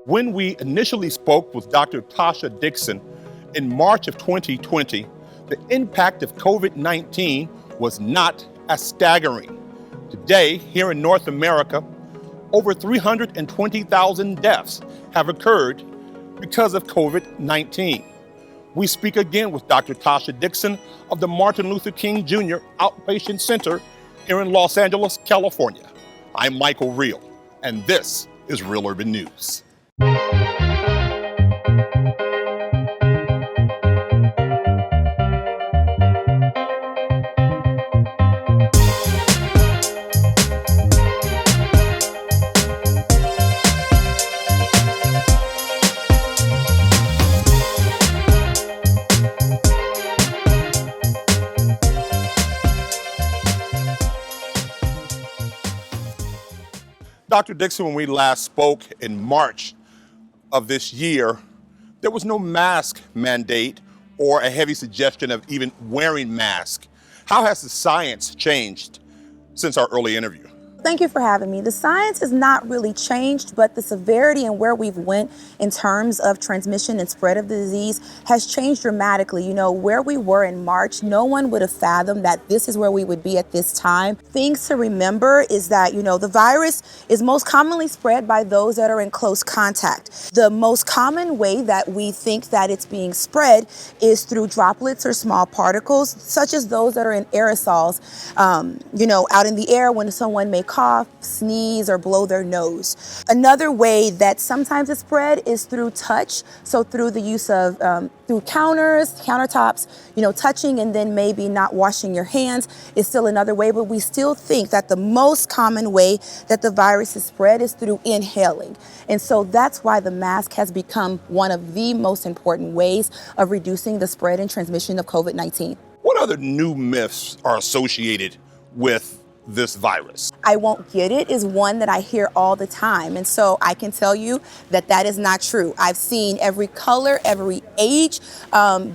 When we initially spoke with Dr. Tasha Dixon in March of 2020, the impact of COVID-19 was not as staggering. Today, here in North America, over 320,000 deaths have occurred because of COVID-19. We speak again with Dr. Tasha Dixon of the Martin Luther King Jr. Outpatient Center here in Los Angeles, California. I'm Michael Reel, and this is Real Urban News. Dr. Dixon, when we last spoke in March of this year, there was no mask mandate or a heavy suggestion of even wearing masks. How has the science changed since our early interview? Thank you for having me. The science has not really changed, but the severity and where we've went in terms of transmission and spread of the disease has changed dramatically. You know, where we were in March, no one would have fathomed that this is where we would be at this time. Things to remember is that, you know, the virus is most commonly spread by those that are in close contact. The most common way that we think that it's being spread is through droplets or small particles, such as those that are in aerosols, out in the air when someone may cough, sneeze, or blow their nose. Another way that sometimes it's spread is through touch. So through the use of, through countertops, touching and then maybe not washing your hands is still another way, but we still think that the most common way that the virus is spread is through inhaling. And so that's why the mask has become one of the most important ways of reducing the spread and transmission of COVID-19. What other new myths are associated with this virus? I won't get it is one that I hear all the time. And so I can tell you that that is not true. I've seen every color, every age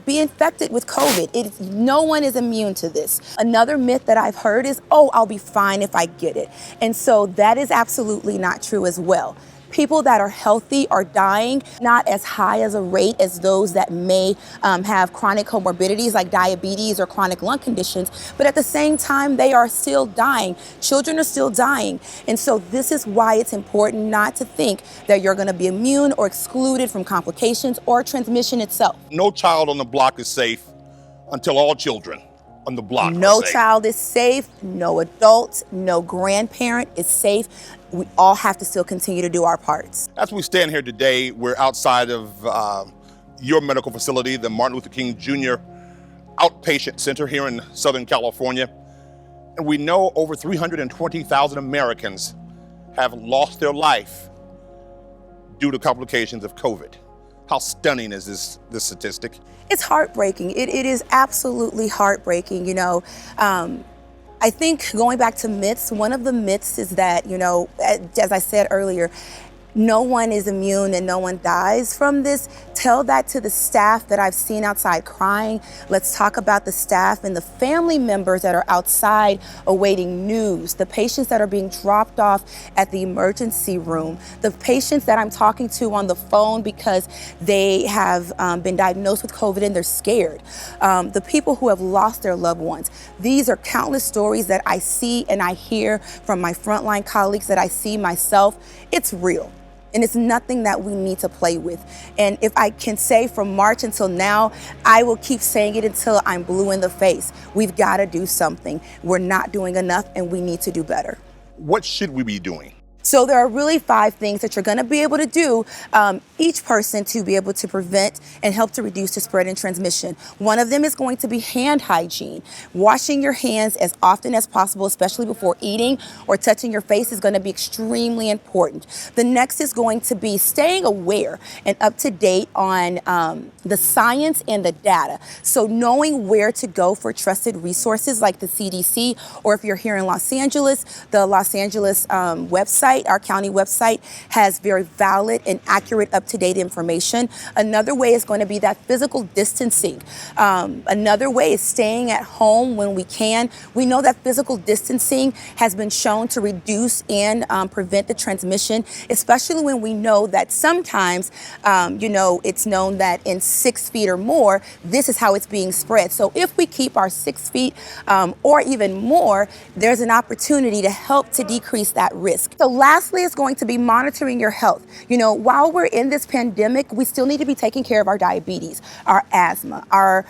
be infected with COVID. No one is immune to this. Another myth that I've heard is, I'll be fine if I get it. And so that is absolutely not true as well. People that are healthy are dying, not as high as a rate as those that may have chronic comorbidities like diabetes or chronic lung conditions, but at the same time, they are still dying. Children are still dying. And so this is why it's important not to think that you're gonna be immune or excluded from complications or transmission itself. No child on the block is safe until all children on the block No are safe. child is safe, no adult, no grandparent is safe. We all have to still continue to do our parts. As we stand here today, we're outside of your medical facility, the Martin Luther King Jr. Outpatient Center here in Southern California. And we know over 320,000 Americans have lost their life due to complications of COVID. How stunning is this statistic? It's heartbreaking. It is absolutely heartbreaking. I think going back to myths, one of the myths is that, as I said earlier, no one is immune and no one dies from this. Tell that to the staff that I've seen outside crying. Let's talk about the staff and the family members that are outside awaiting news, the patients that are being dropped off at the emergency room, the patients that I'm talking to on the phone because they have been diagnosed with COVID and they're scared, the people who have lost their loved ones. These are countless stories that I see and I hear from my frontline colleagues that I see myself. It's real. And it's nothing that we need to play with. And if I can say from March until now, I will keep saying it until I'm blue in the face. We've got to do something. We're not doing enough and we need to do better. What should we be doing? So there are really 5 things that you're going to be able to do, each person to be able to prevent and help to reduce the spread and transmission. One of them is going to be hand hygiene. Washing your hands as often as possible, especially before eating or touching your face, is going to be extremely important. The next is going to be staying aware and up to date on the science and the data. So knowing where to go for trusted resources like the CDC, or if you're here in Los Angeles, the Los Angeles website website, our county website, has very valid and accurate, up-to-date information. Another way is going to be that physical distancing. Another way is staying at home when we can. We know that physical distancing has been shown to reduce and prevent the transmission, especially when we know that sometimes, it's known that in 6 feet or more, this is how it's being spread. So if we keep our 6 feet or even more, there's an opportunity to help to decrease that risk. So lastly, is going to be monitoring your health. While we're in this pandemic, we still need to be taking care of our diabetes, our asthma, our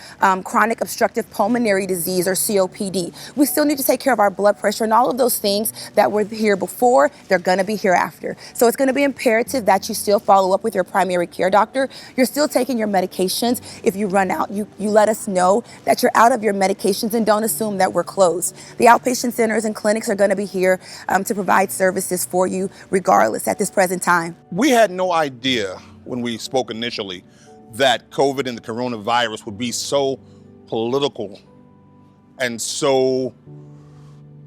chronic obstructive pulmonary disease, or COPD. We still need to take care of our blood pressure and all of those things that were here before, they're going to be here after. So it's going to be imperative that you still follow up with your primary care doctor. You're still taking your medications. If you run out, you let us know that you're out of your medications, and don't assume that we're closed. The outpatient centers and clinics are going to be here to provide services for you regardless at this present time. We had no idea when we spoke initially that COVID and the coronavirus would be so political and so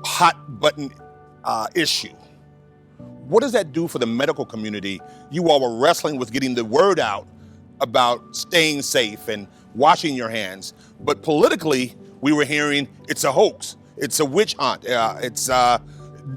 hot button issue. What does that do for the medical community? You all were wrestling with getting the word out about staying safe and washing your hands, but politically we were hearing it's a hoax, it's a witch hunt,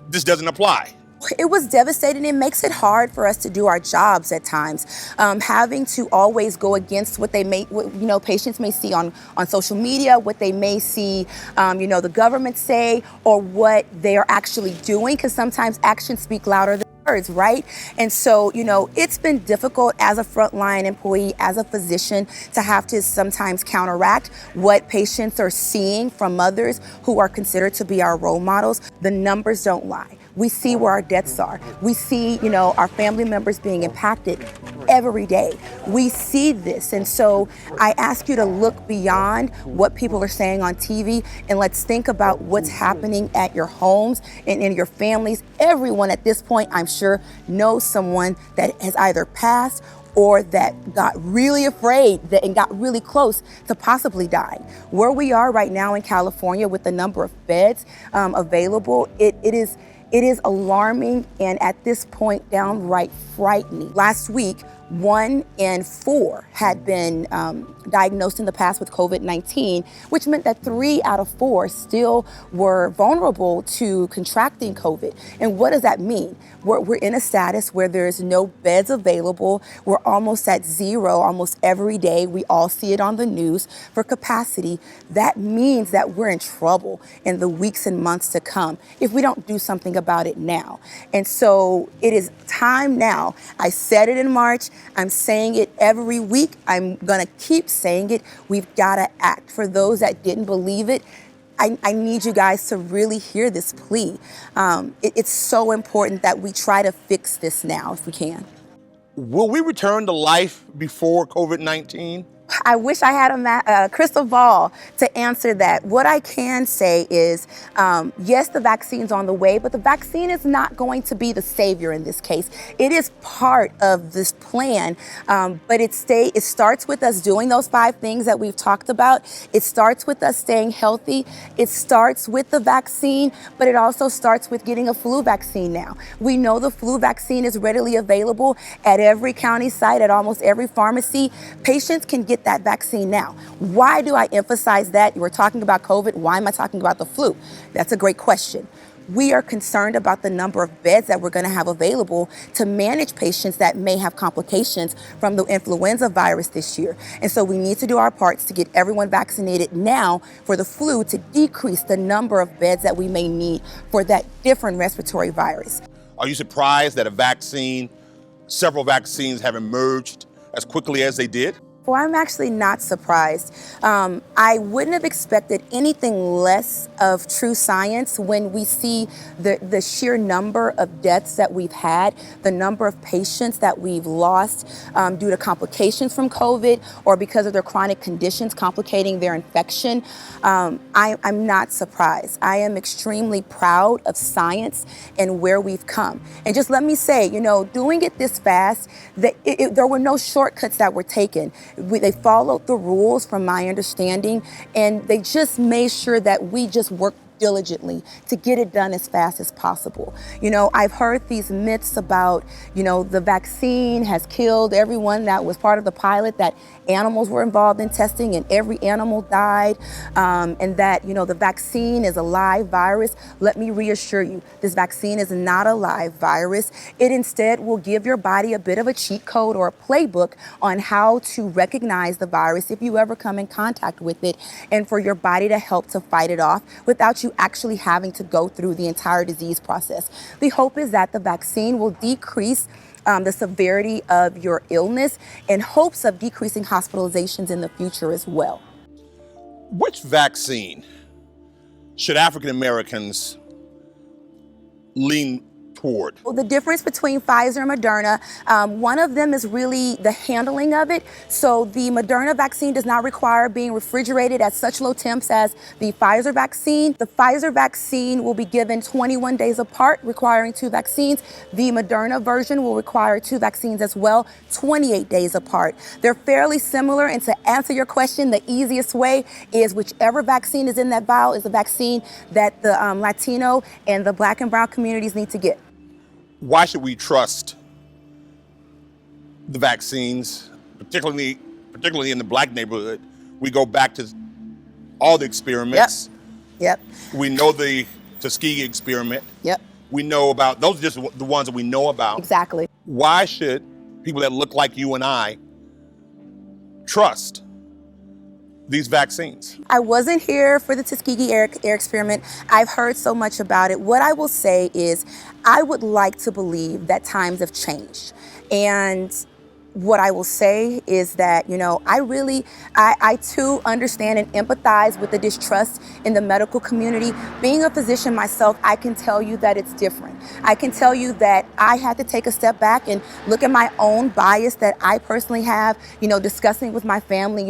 this doesn't apply. It was devastating. It makes it hard for us to do our jobs at times. Having to always go against what patients may see on social media, what they may see, the government say, or what they are actually doing, because sometimes actions speak louder than words, right? And so, it's been difficult as a frontline employee, as a physician, to have to sometimes counteract what patients are seeing from others who are considered to be our role models. The numbers don't lie. We see where our deaths are. We see, our family members being impacted every day. We see this. And so I ask you to look beyond what people are saying on TV, and let's think about what's happening at your homes and in your families. Everyone at this point, I'm sure, knows someone that has either passed or that got really afraid and got really close to possibly dying. Where we are right now in California with the number of beds available, it is alarming, and at this point, downright frightening. Last week, 1 in 4 had been diagnosed in the past with COVID-19, which meant that 3 out of 4 still were vulnerable to contracting COVID. And what does that mean? We're in a status where there's no beds available. We're almost at zero almost every day. We all see it on the news for capacity. That means that we're in trouble in the weeks and months to come if we don't do something about it now. And so it is time now. I said it in March. I'm saying it every week. I'm going to keep saying it. We've got to act. For those that didn't believe it, I need you guys to really hear this plea. It's so important that we try to fix this now if we can. Will we return to life before COVID-19? I wish I had a crystal ball to answer that. What I can say is, yes, the vaccine's on the way, but the vaccine is not going to be the savior in this case. It is part of this plan, but it starts with us doing those 5 things that we've talked about. It starts with us staying healthy. It starts with the vaccine, but it also starts with getting a flu vaccine now. We know the flu vaccine is readily available at every county site, at almost every pharmacy. Patients can get that vaccine now. Why do I emphasize that? You were talking about COVID. Why am I talking about the flu? That's a great question. We are concerned about the number of beds that we're going to have available to manage patients that may have complications from the influenza virus this year. And so we need to do our parts to get everyone vaccinated now for the flu, to decrease the number of beds that we may need for that different respiratory virus. Are you surprised that several vaccines have emerged as quickly as they did? Well, I'm actually not surprised. I wouldn't have expected anything less of true science when we see the sheer number of deaths that we've had, the number of patients that we've lost due to complications from COVID or because of their chronic conditions complicating their infection. I'm not surprised. I am extremely proud of science and where we've come. And just let me say, doing it this fast, there were no shortcuts that were taken. They followed the rules from my understanding, and they just made sure that we just worked diligently to get it done as fast as possible. I've heard these myths about, the vaccine has killed everyone that was part of the pilot, that animals were involved in testing and every animal died, and that, the vaccine is a live virus. Let me reassure you, this vaccine is not a live virus. It instead will give your body a bit of a cheat code or a playbook on how to recognize the virus if you ever come in contact with it, and for your body to help to fight it off without you actually having to go through the entire disease process. The hope is that the vaccine will decrease the severity of your illness in hopes of decreasing hospitalizations in the future as well. Which vaccine should African Americans lean toward? Well, the difference between Pfizer and Moderna, one of them is really the handling of it. So the Moderna vaccine does not require being refrigerated at such low temps as the Pfizer vaccine. The Pfizer vaccine will be given 21 days apart, requiring 2 vaccines. The Moderna version will require 2 vaccines as well, 28 days apart. They're fairly similar, and to answer your question, the easiest way is whichever vaccine is in that vial is the vaccine that the Latino and the Black and brown communities need to get. Why should we trust the vaccines, particularly in the Black neighborhood? We go back to all the experiments. Yep. We know the Tuskegee experiment. Yep. We know about, those are just the ones that we know about. Exactly. Why should people that look like you and I trust these vaccines? I wasn't here for the Tuskegee air experiment. I've heard so much about it. What I will say is I would like to believe that times have changed. And what I will say is that, I too understand and empathize with the distrust in the medical community. Being a physician myself, I can tell you that it's different. I can tell you that I had to take a step back and look at my own bias that I personally have, discussing with my family,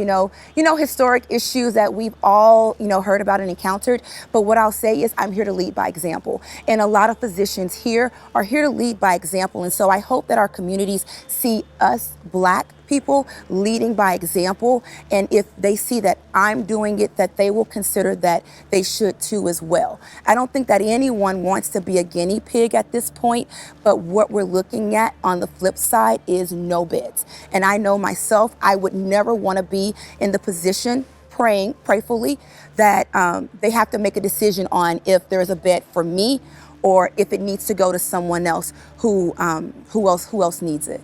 historic issues that we've all, heard about and encountered. But what I'll say is I'm here to lead by example. And a lot of physicians here are here to lead by example. And so I hope that our communities see us Black people leading by example, and if they see that I'm doing it, that they will consider that they should too as well. I don't think that anyone wants to be a guinea pig at this point, but what we're looking at on the flip side is no bids. And I know myself, I would never want to be in the position prayfully that they have to make a decision on if there's a bed for me or if it needs to go to someone else who else needs it.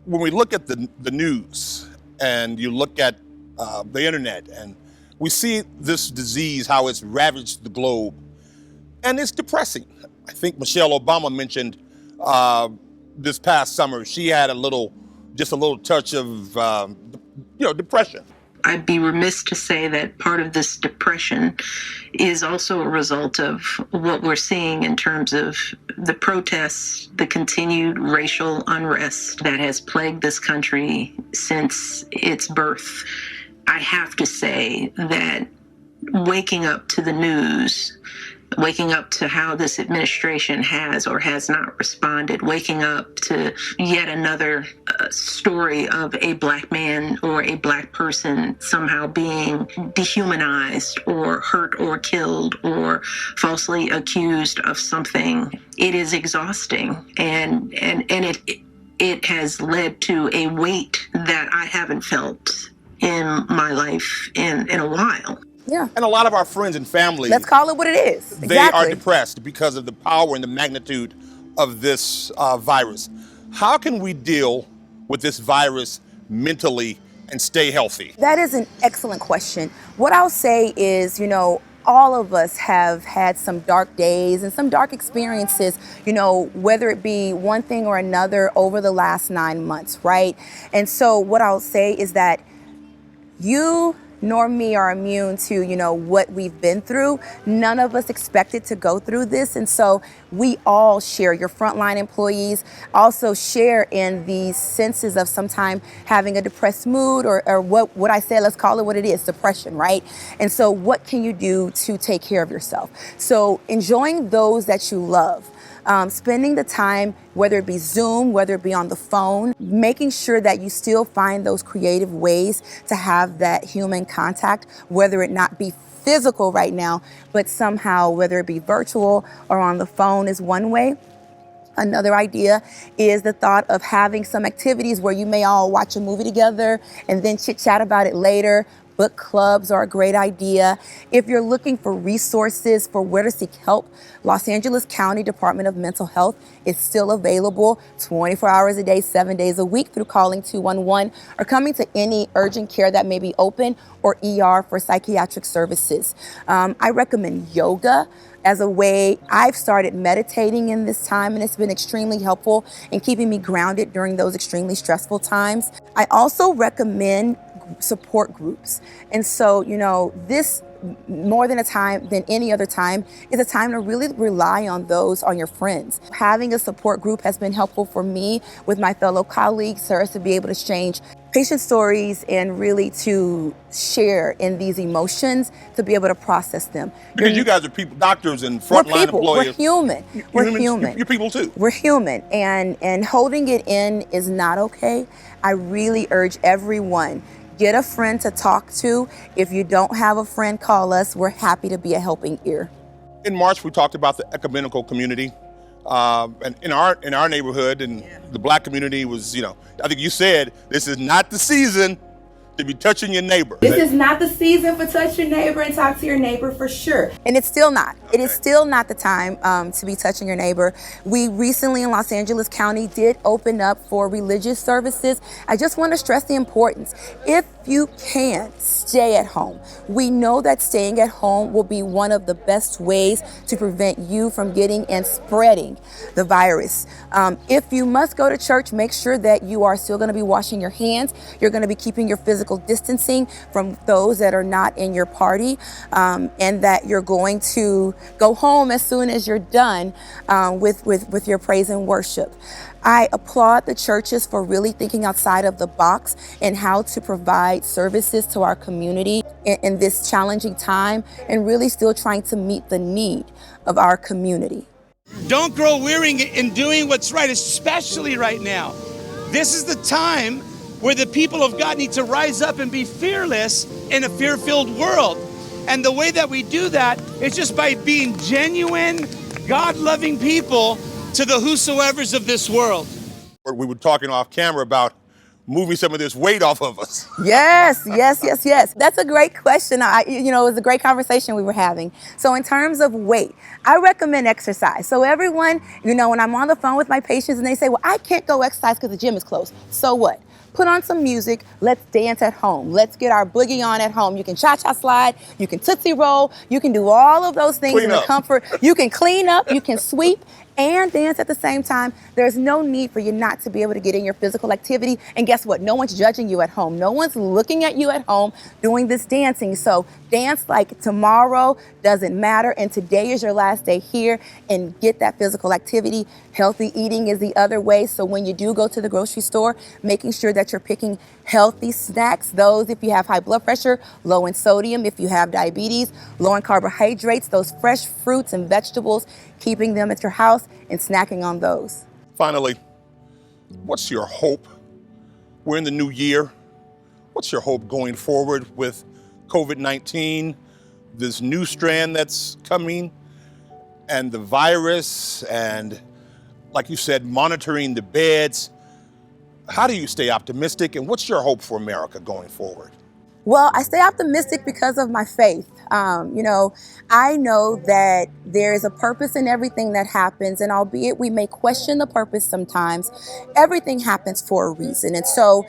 When we look at the news and you look at the internet and we see this disease, how it's ravaged the globe, and it's depressing. I think Michelle Obama mentioned this past summer, she had just a little touch of, depression. I'd be remiss to say that part of this depression is also a result of what we're seeing in terms of the protests, the continued racial unrest that has plagued this country since its birth. I have to say that waking up to the news, waking up to how this administration has or has not responded, waking up to yet another story of a Black man or a Black person somehow being dehumanized or hurt or killed or falsely accused of something. It is exhausting, and it has led to a weight that I haven't felt in my life in a while. Yeah. And a lot of our friends and family, let's call it what it is. Exactly. They are depressed because of the power and the magnitude of this virus. How can we deal with this virus mentally and stay healthy? That is an excellent question. What I'll say is, all of us have had some dark days and some dark experiences, whether it be one thing or another over the last 9 months, right? And so what I'll say is that you nor me are immune to, what we've been through. None of us expected to go through this. And so we all share, your frontline employees also share in these senses of sometimes having a depressed mood or what I said, let's call it what it is, depression, right? And so what can you do to take care of yourself? So enjoying those that you love. Spending the time, whether it be Zoom, whether it be on the phone, making sure that you still find those creative ways to have that human contact, whether it not be physical right now, but somehow, whether it be virtual or on the phone is one way. Another idea is the thought of having some activities where you may all watch a movie together and then chit chat about it later. Book clubs are a great idea. If you're looking for resources for where to seek help, Los Angeles County Department of Mental Health is still available 24 hours a day, 7 days a week through calling 211 or coming to any urgent care that may be open or ER for psychiatric services. I recommend yoga as a way. I've started meditating in this time, and it's been extremely helpful in keeping me grounded during those extremely stressful times. I also recommend support groups. And so, this more than any other time is a time to really rely on your friends. Having a support group has been helpful for me with my fellow colleagues, for us to be able to exchange patient stories and really to share in these emotions, to be able to process them. Because you guys are people, doctors and frontline employees. We're human. We're human. You're people too. We're human. And holding it in is not okay. I really urge everyone, get a friend to talk to. If you don't have a friend, call us. We're happy to be a helping ear. In March, we talked about the ecumenical community. And in our neighborhood, and the Black community was, I think you said, this is not the season to be touching your neighbor. This is not the season for touch your neighbor and talk to your neighbor, for sure. And it's still not. Okay. It is still not the time to be touching your neighbor. We recently in Los Angeles County did open up for religious services. I just want to stress the importance. If you can, stay at home. We know that staying at home will be one of the best ways to prevent you from getting and spreading the virus. If you must go to church, make sure that you are still going to be washing your hands. You're going to be keeping your physical distancing from those that are not in your party, and that you're going to go home as soon as you're done with your praise and worship. I applaud the churches for really thinking outside of the box and how to provide services to our community in this challenging time, and really still trying to meet the need of our community. Don't grow weary in doing what's right, especially right now. This is the time where the people of God need to rise up and be fearless in a fear-filled world. And the way that we do that is just by being genuine, God-loving people to the whosoevers of this world. We were talking off camera about moving some of this weight off of us. Yes. That's a great question. It was a great conversation we were having. So in terms of weight, I recommend exercise. So everyone, when I'm on the phone with my patients and they say, well, I can't go exercise because the gym is closed. So what? Put on some music, let's dance at home. Let's get our boogie on at home. You can cha-cha slide, you can tootsie roll, you can do all of those things in the comfort. You can clean up, you can sweep, and dance at the same time. There's no need for you not to be able to get in your physical activity. And guess what? No one's judging you at home. No one's looking at you at home doing this dancing. So dance like tomorrow doesn't matter. And today is your last day here, and get that physical activity. Healthy eating is the other way. So when you do go to the grocery store, making sure that you're picking healthy snacks. Those, if you have high blood pressure, low in sodium. If you have diabetes, low in carbohydrates. Those fresh fruits and vegetables, keeping them at your house and snacking on those. Finally, what's your hope? We're in the new year. What's your hope going forward with COVID-19, this new strand that's coming, and the virus, and like you said, monitoring the beds? How do you stay optimistic, and what's your hope for America going forward? Well, I stay optimistic because of my faith. I know that there is a purpose in everything that happens, and albeit we may question the purpose sometimes, everything happens for a reason. And so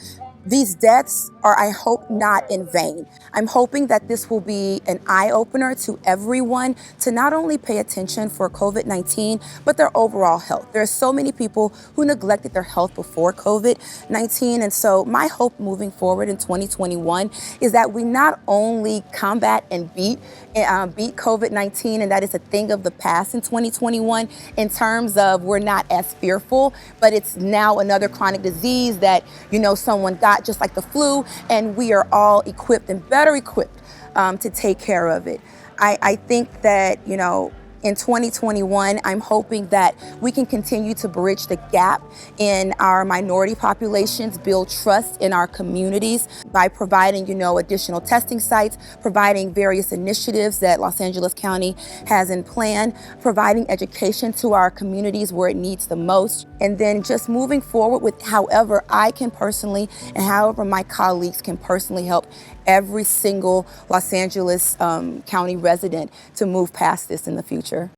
these deaths are, I hope, not in vain. I'm hoping that this will be an eye-opener to everyone to not only pay attention for COVID-19, but their overall health. There are so many people who neglected their health before COVID-19. And so my hope moving forward in 2021 is that we not only combat and beat COVID-19, and that is a thing of the past in 2021 in terms of we're not as fearful, but it's now another chronic disease that, someone got just like the flu, and we are all equipped and better equipped to take care of it. I think that, in 2021, I'm hoping that we can continue to bridge the gap in our minority populations, build trust in our communities by providing, additional testing sites, providing various initiatives that Los Angeles County has in plan, providing education to our communities where it needs the most, and then just moving forward with however I can personally and however my colleagues can personally help every single Los Angeles County resident to move past this in the future.